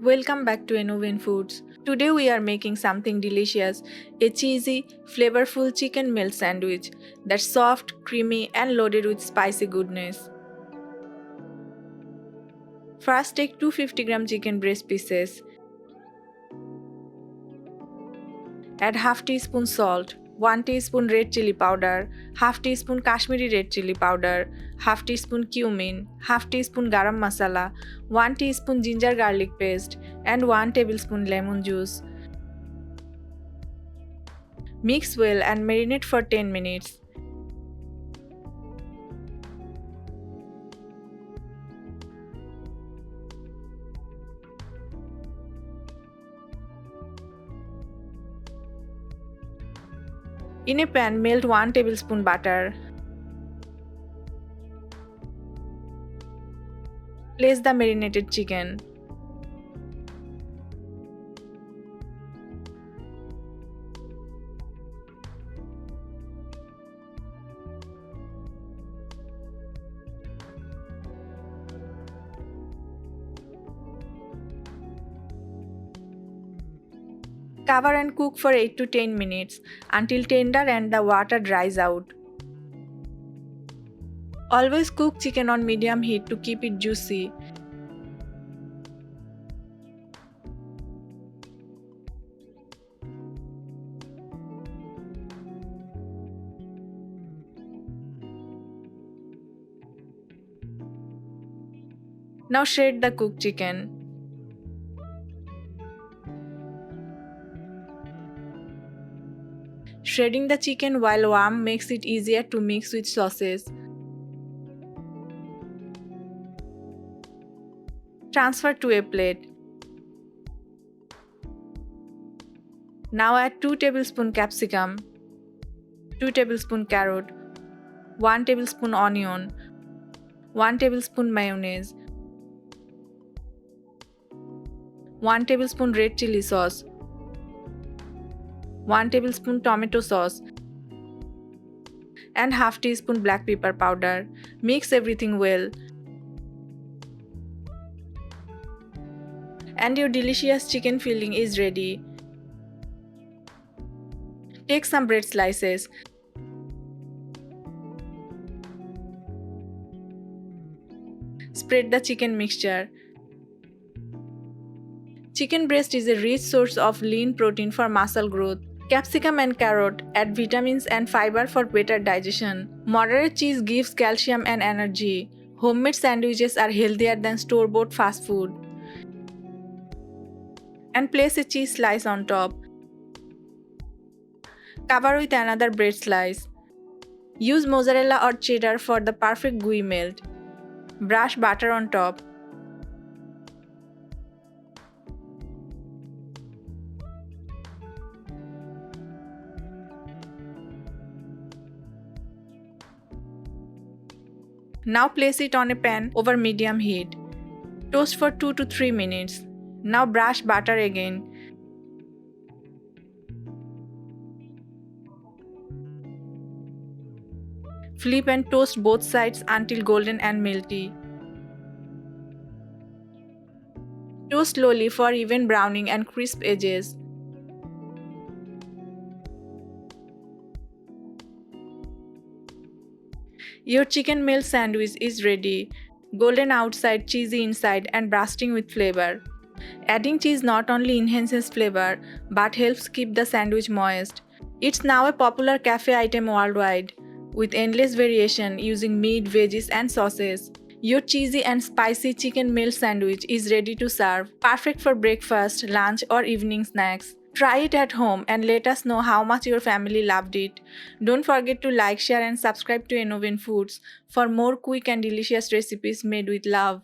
Welcome back to Innovin Foods. Today we are making something delicious, a cheesy, flavorful chicken meal sandwich that's soft, creamy and loaded with spicy goodness. First take 250-gram chicken breast pieces. Add half teaspoon salt, 1 teaspoon red chilli powder, half teaspoon Kashmiri red chilli powder, half teaspoon cumin, half teaspoon garam masala, 1 teaspoon ginger garlic paste and 1 tablespoon lemon juice. Mix well and marinate for 10 minutes. In a pan, melt 1 tablespoon butter. Place the marinated chicken. Cover and cook for 8 to 10 minutes until tender and the water dries out. Always cook chicken on medium heat to keep it juicy. Now shred the cooked chicken. Shredding the chicken while warm makes it easier to mix with sauces. Transfer to a plate. Now add 2 tablespoon capsicum, 2 tablespoon carrot, 1 tablespoon onion, 1 tablespoon mayonnaise, 1 tablespoon red chilli sauce, 1 tablespoon tomato sauce and half teaspoon black pepper powder. Mix everything well. And your delicious chicken filling is ready. Take some bread slices. Spread the chicken mixture. Chicken breast is a rich source of lean protein for muscle growth. Capsicum and carrot add vitamins and fiber for better digestion. Moderate cheese gives calcium and energy. Homemade sandwiches are healthier than store-bought fast food. And place a cheese slice on top. Cover with another bread slice. Use mozzarella or cheddar for the perfect gooey melt. Brush butter on top. Now place it on a pan over medium heat. Toast for 2 to 3 minutes. Now brush butter again. Flip and toast both sides until golden and melty. Toast slowly for even browning and crisp edges. Your chicken meal sandwich is ready. Golden outside, cheesy inside and bursting with flavor. Adding cheese not only enhances flavor but helps keep the sandwich moist. It's now a popular cafe item worldwide, with endless variation using meat, veggies and sauces. Your cheesy and spicy chicken meal sandwich is ready to serve, perfect for breakfast, lunch or evening snacks. Try it at home and let us know how much your family loved it. Don't forget to like, share and subscribe to Innovin Foods for more quick and delicious recipes made with love.